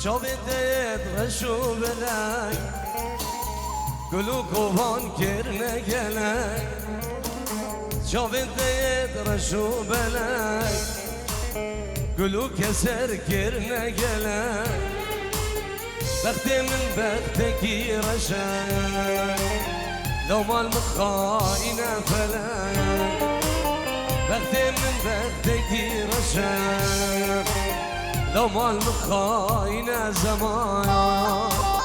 جاوید رشو بلک گلو کوان کرنه گلک جاوید رشو بلک گلو کسر کرنه گلک بختی من بختکی رشک لو مال مخاينة فلك بختي من بختكي رشاق لو مال مخاينة زمان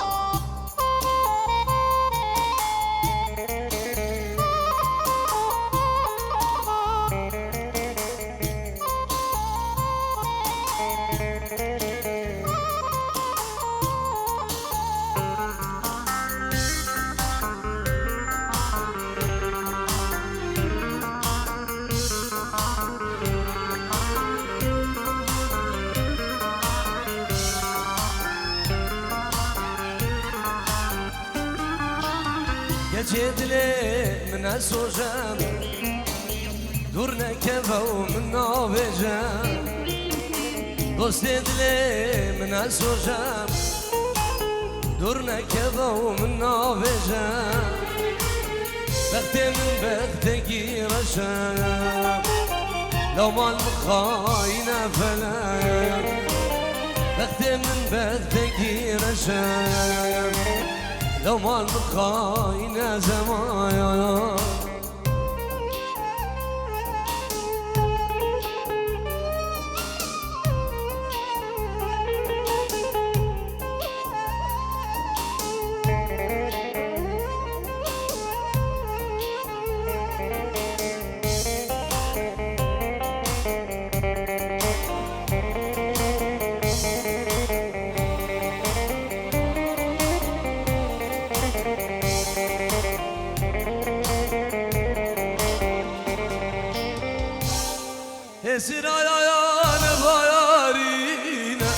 جدلي من السوجان دورنا كفا ومن نوفيجان دوست دلي من السوجان دورنا كفا ومن نوفيجان بختي من بختكي رشان لو ما المخاينة فلاك بختي من بختكي رشان لو ما المخاينة زمايا esir ayağını bayarine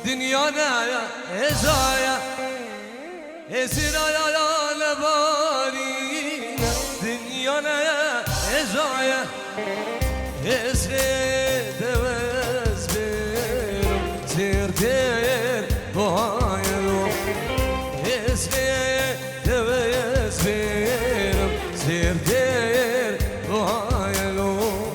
dünyana ya ezaya esir ayağını bayarine dünyana ya ezaya esre devez benim zirdir bu hayalım esre devez benim zirdir bu hayalım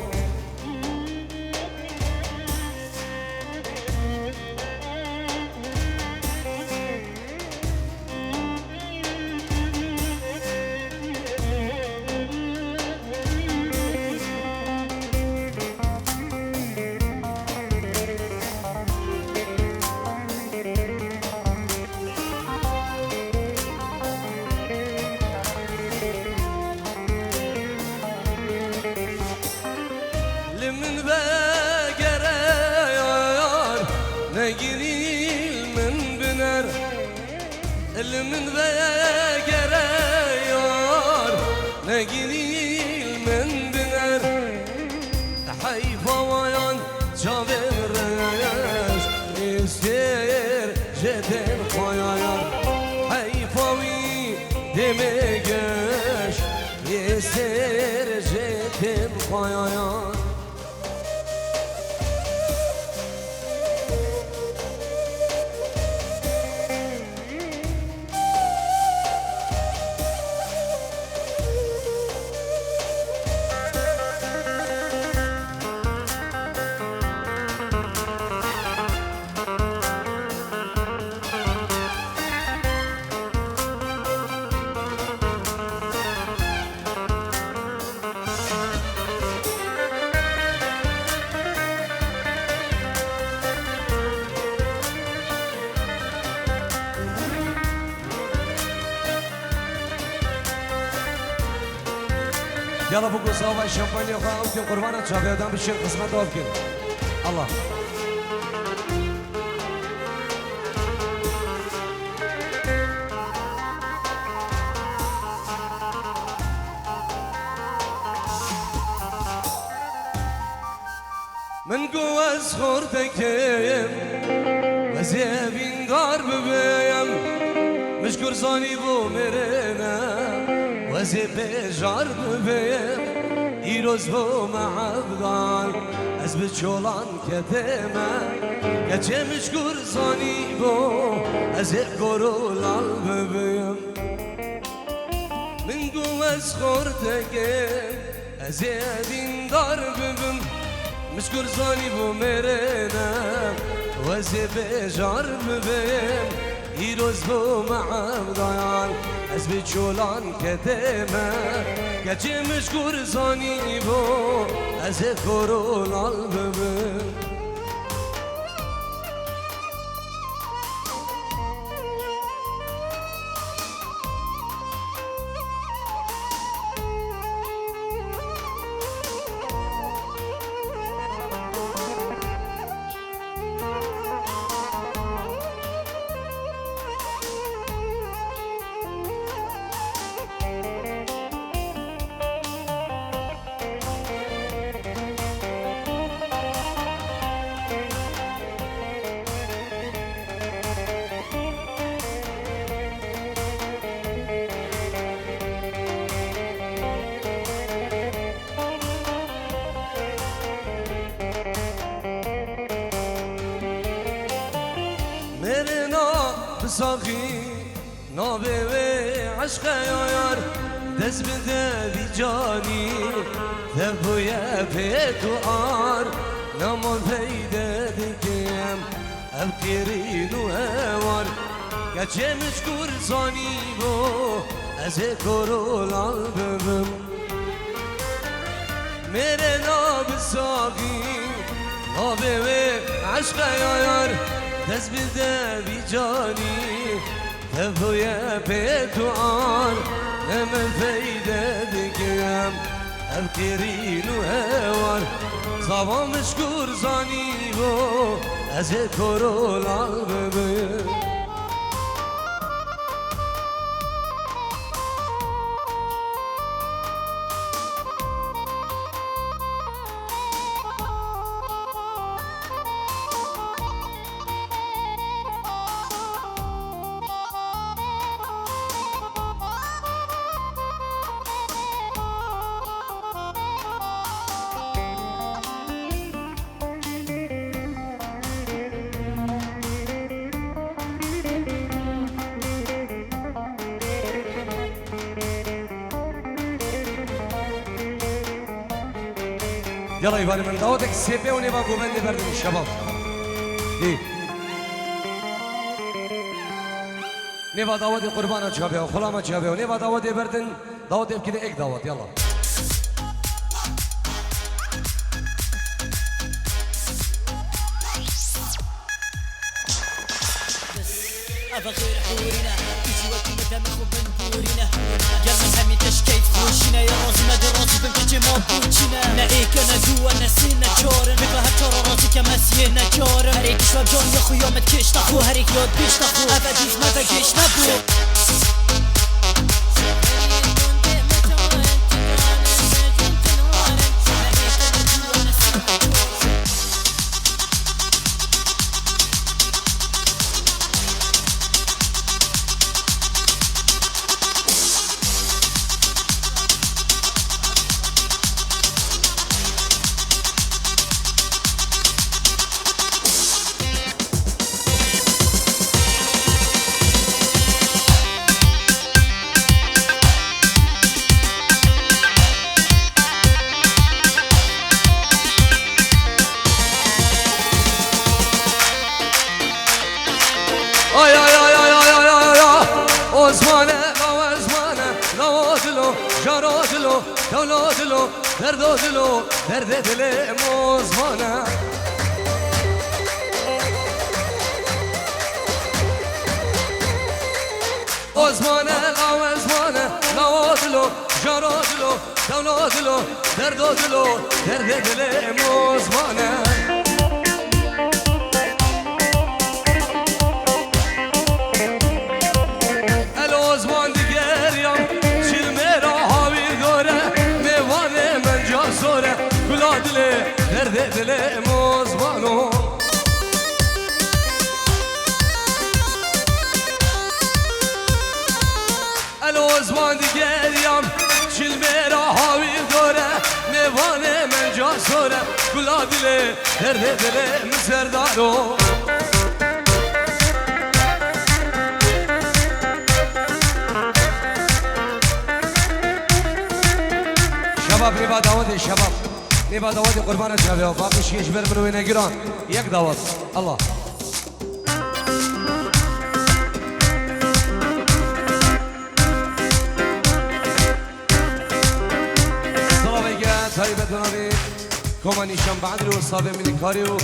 من بقريار نجيل من بنر اللي من بقريار نجيل من بنر حيفا ويان جابر ريش يستير جدن خيار حيفا وي دمجش يستير جدن خيار يلا بقول صوابع الشمبانيا وخا أمتي قربانة شافي ودام بالشيخ قسمة وفكر الله من قوة صخورتك وزيابين قرب بيم مشكور صاني بو مرنا وزي بجار بيم يروز بو معبدان أزبت شولان كتما گچه مشکور زانی بو از گرو لال ببیم من گو از خورده از دیندار ببیم مشکور زانی بو مرنم و از بجار ببیم ایروز بو معم دایان از بچولان کدمه گچه مشکور زانی بو از گرو لال ببیم بساقي نابي عشق يا يار دز بده بجاني ذبو يا بيت وار نمو فايدة دكيم أبكرين وهوار كاتشي مشكور زاني بو أذكرو العالبم ميري ناب بساقي نابي عشق يا يار دز بده بیجانی تفوی پیتوان نمن فیده دکیم افکرین و هوار صابا مشکور زانی و از کرولال ببین يلا يبالي من دعوتك السيبي ونبقى قوبندي بردن الشباب دي نبقى دعوتي قربانة جابي وخلامة جابي ونبقى دعوتي بردن دعوتي بكده ايك دعوت يلا أفخر حورنا كيسي وكي مدام خوب من بورنا قال من همي تشكيف خوشنا يا رازي ما درازي بمكتش ما بوچنا نعيك أنا جوا نسينا جارن بقى هتارا رازي كمسينا جارن هريك شواب جان يا خو يامد كش تخو هريك ياد بيش تخو أبديش ما تكش نبو جارادلو دولادلو دردادلو درد دل موزمانه اوزمانه اوزمانه نوادلو جارادلو دولادلو دردادلو درد دل موزمانه درد دل موزمانو الوزمان دیگریم چلمه را حاویل داره میوانه من جا سوره گلا دل درد دل مزردارو شباب نبا دعوت شباب نبا دعوت قربان شباب باقي شيء جبر من وين جيران يك دعوت الله طيبة بنابي كوماني شام بعد رو صابي من كاريو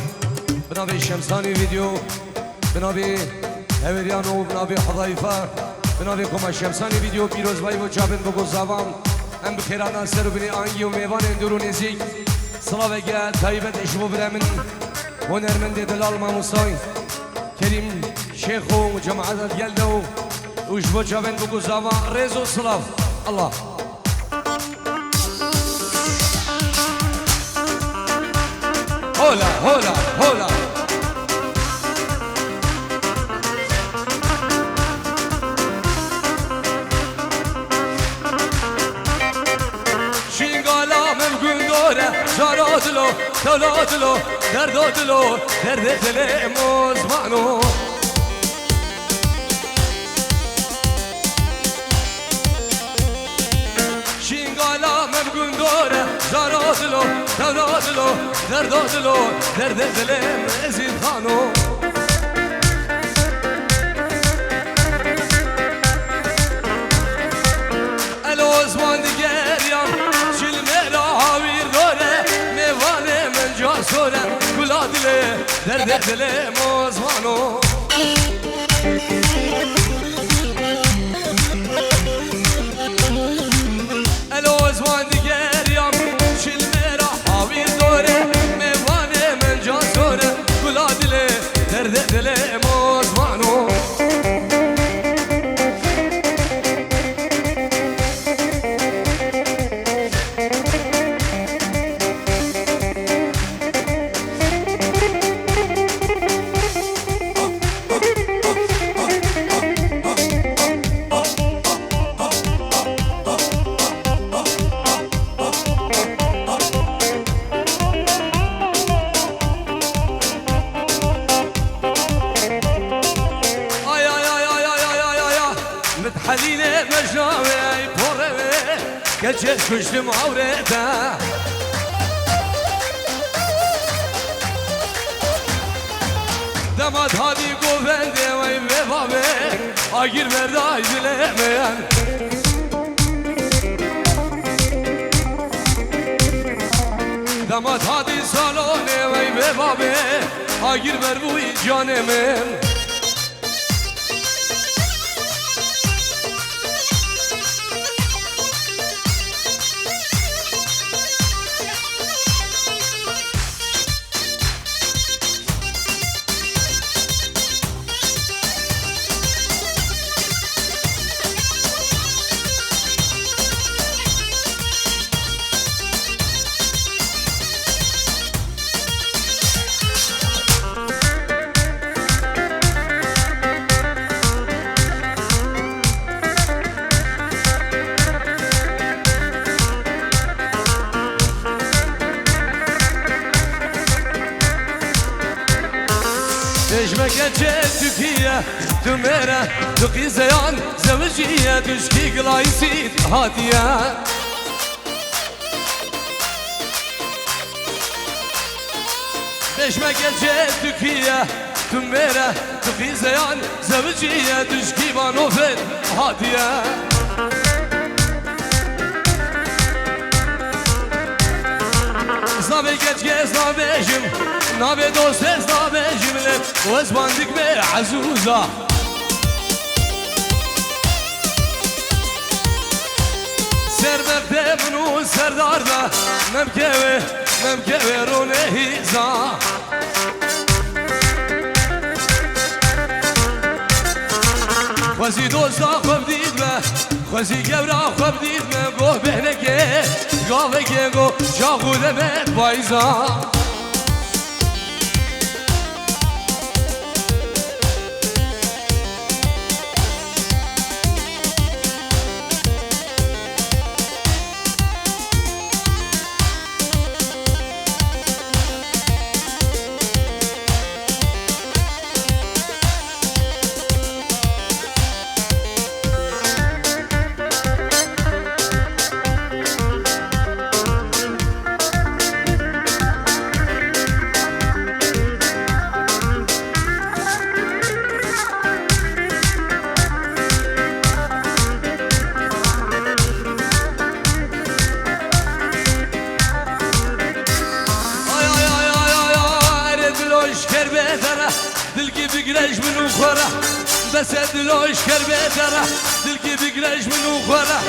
بنابي شمساني فيديو بنابي هوريانو بنابي حضايفة بنابي كوما شمساني فيديو بيروز باي وجابن بگو زاوام هم بخيرانا سر بني آنگي و ميوان اندرو نزيك صلاة جاء طيبة اشبو برامن ونرمن دي دلال ماموساي كريم شيخو وجماعة ديالدو وشبو جابن بگو زاوام ريزو صلاة الله هولا هولا هولا شینگالا ممکن داره جارادلو تلادلو دردادلو درد دل مزمانو شینگالا ممکن داره جارادلو تلادلو دردادلو درد دل مزید خانو الوزمان دیگریم چلمه را هاویر داره میوانه من جا سورم گلا دله درد دل مزمانو الوزمان دیگریم چلمه را هاویر داره میوانه من جا سورم گلا دله درد دل مزمانو حليلة مجاوي بوري كجت كشت معورتا دمات هادي قوفندي وي بابي اجير مرداي بلميان دمات هادي صالوني وي بابي اجير مربوي جانمن نجمك جيت فيا تميرة تقي زيان زوجية تشكي قلايسيد هادية نجمك جيت فيا تميرة تقي زيان زوجية تشكي بانوفل هادية زنابي كتجيز نابيجم نابي دوستيز نابيجم وزباندك بي عزوزة سر مبتي منو سردار دا ممكوي رونه هيزا خوزي دوستا خوب دید به خوزي گورا خوب دید به گوه بهنکه گاوه که گو چاقوده بید بایزا بدره دلکی بگرش منو خوره بس دلوش کر بدره دلکی بگرش منو خوره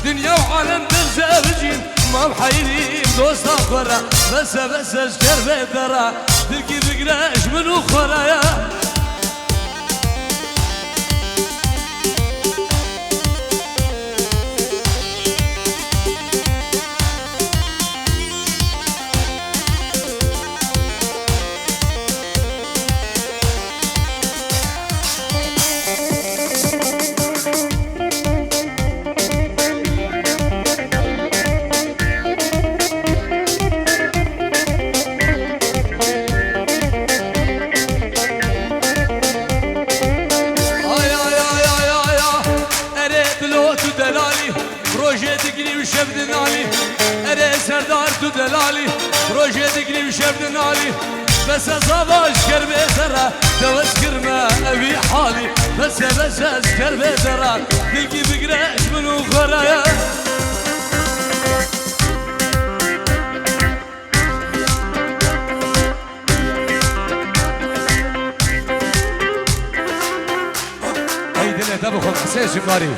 دنیا و عالم درجه بجیم ما بحیریم دوستا خوره بس اشکر بدره دلکی بگرش منو خوره سردار تو دلالی روژه دگری و شب دنالی بس صباش کر بهتره دوست کرمه اوی حالی بس از کر بهتره دلکی بگرش منو خوره ای دل ده بخون حسین شماری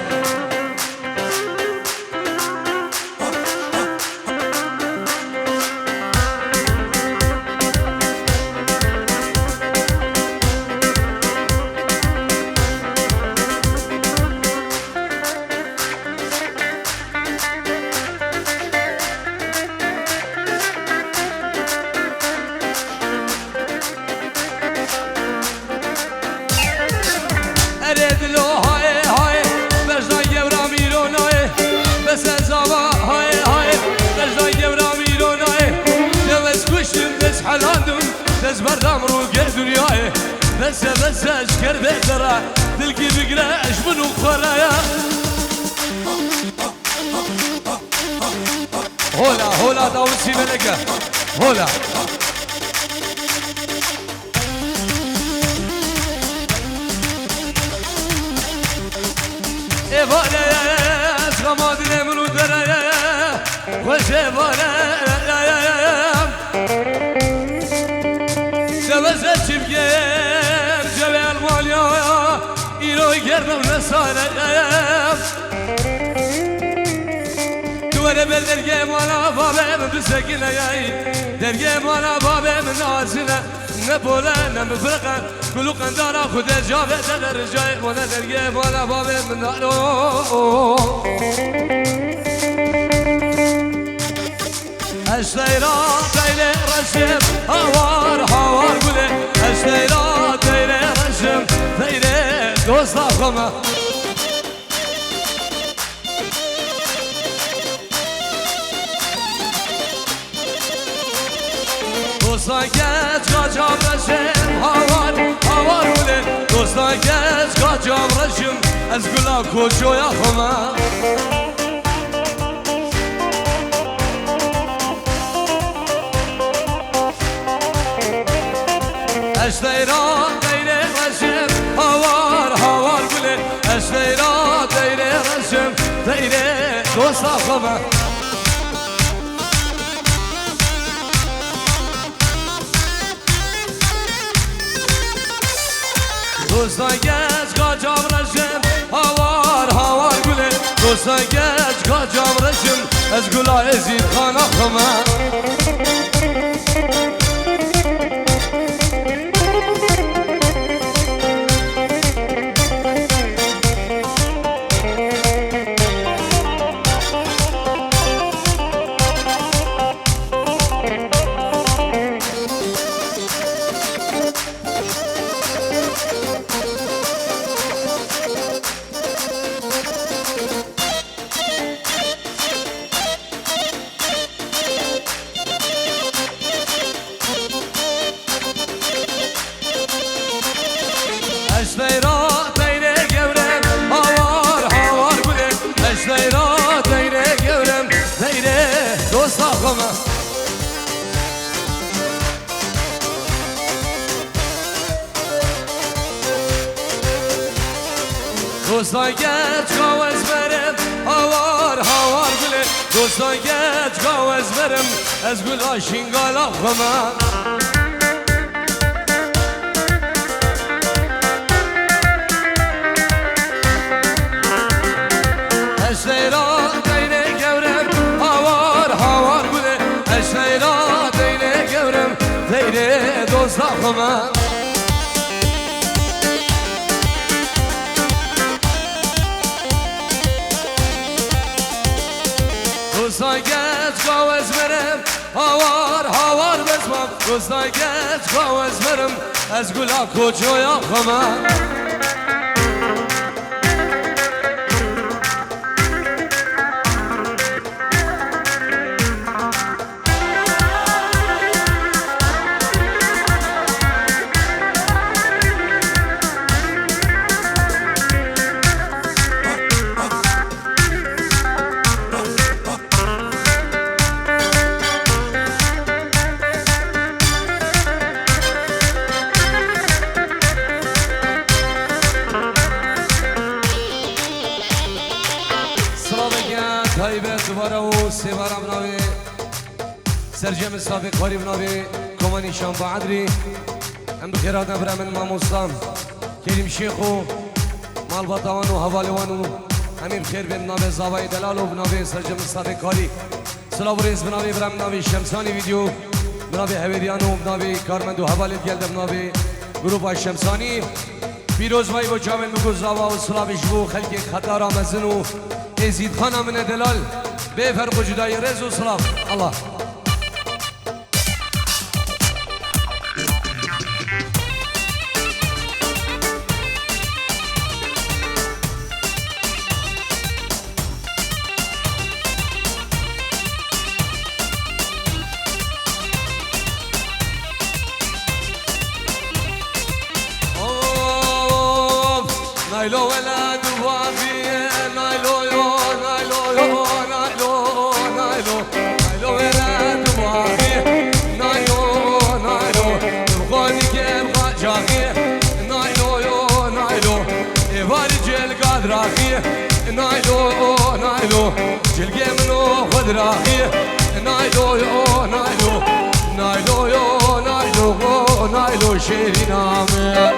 دست بردم رو گر دنیای بس اشکر بهتره دلکی بگرش منو خوره هولا داوسی ملکه هولا ایوانه از غمادین منو دره خوش ایوانه دوزه چیبگر جوه المالیا ایروی گردم نسانه دوره بل درگه مانا بابه من بسکنه درگه مانا بابه من نازنه نبوله نمفرقه کلو قندارا خود جاوه در جای مانه درگه مانا بابه من نارو اشتیرا دیل رشم هوار گله اشتیرا دیل رشم دیل دوست آخمه دوستا گچ کاجام رشم هوار گله دوستا گچ کاجام رشم از گلا کجوی آخمه اشتیرا دیل رشم هوار گله اشتیرا دیل رشم دیل دوست آخمه دوستا گچ کاجام رشم هوار گله دوستا گچ کاجام رشم از گلا ازید خان آخمه اشتیرا دیره گورم هوار گله اشتیرا دیره گورم دیره دوست آخمه دوستا گچ گاوز برم هوار گله دوستا گچ گاوز برم از گل آشینگال آخمه خما روزایت گاوز مرم هاوار بزمم روزایت گاوز مرم از گلا کجایا خما دوباره و سه بارم ناوی سرجم صافی کاری بناوی کمانی شنبه عدری هم بخیرات نبره من ماموستان کریم شیخ و مالباتوان و حوالوان و همین بخیر بین ناوی زاوی دلال و بناوی سرجم صافی کاری سلام و ریز بناوی برم ناوی شمسانی ویدیو بناوی هویریان و بناوی کارمند و حوالیت گلده بناوی گروپ شمسانی پیروز وای و جاوین بگو زاوا و سلامش بو خلق خطار آمزن و ازید خانه من دلال بفرق جدای رز و سلام الله نايلو ولد وافي نايلو يو نايلو يو نايلو نايلو نايلو ولد وافي نايلو نايلو بغوني كيف جاغي نايلو يو نايلو إباري جيل قاد راخي نايلو نايلو جيل منو خد راخي نايلو يو نايلو نايلو يو نايلو نايلو شيري نامي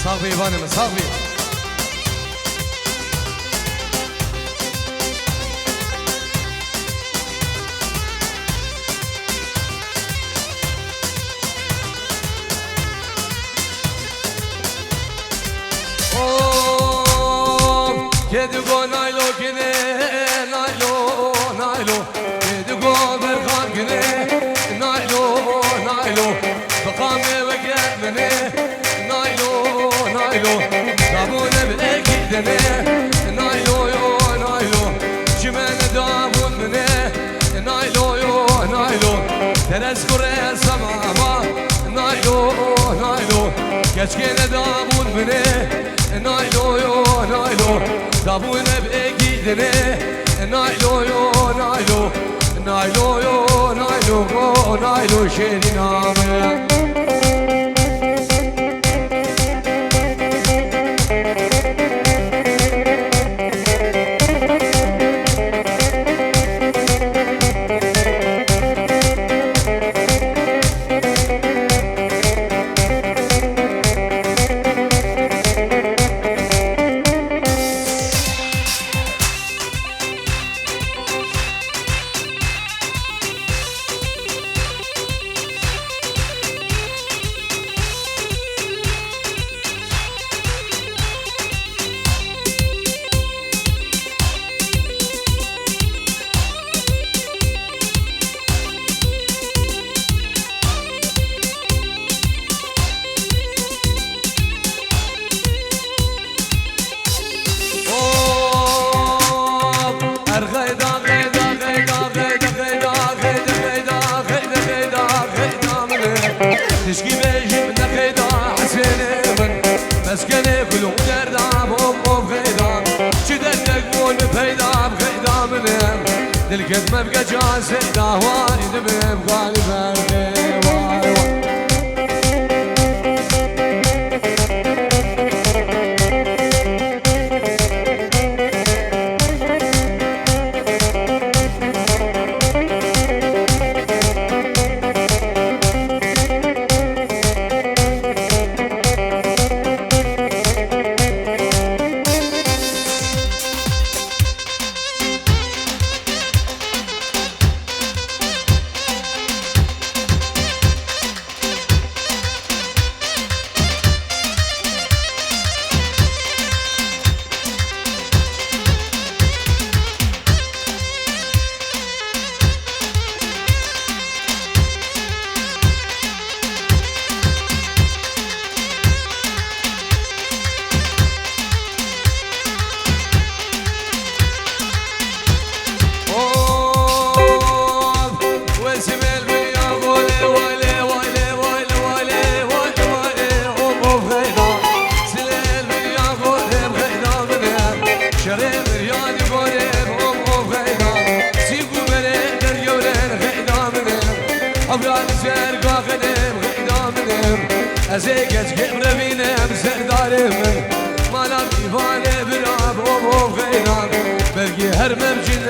صاحبي ايوانم صاحبي كدقو نايلو كني نايلو نايلو كدقو برخان كني نايلو نايلو بقامي وقت مني نايلو نايلو دابون بالاكيد نايلو يو نايلو جمان دابون مني نايلو يو نايلو تذكر السماء نايلو نايلو كشكين دابون مني نايلو يو نايلو دابون باكيد نايلو يو نايلو نايلو يو نايلو نايلو شيري نامي تشكي بيجي من قيدا حسين من مسكني كلهم دردام هم بغيدا شدت نقول بفيدا بغيدا منهم دلقت ما بقى جاسي داواني دمهم قالي فرقي واي واي yani varım o gaydan Sibu bere der yören gaydanım Avran zerga gıdım gaydanım Eze geç gemrevinem serdarım Malam divane bir ab o gaydan Belki her mevcid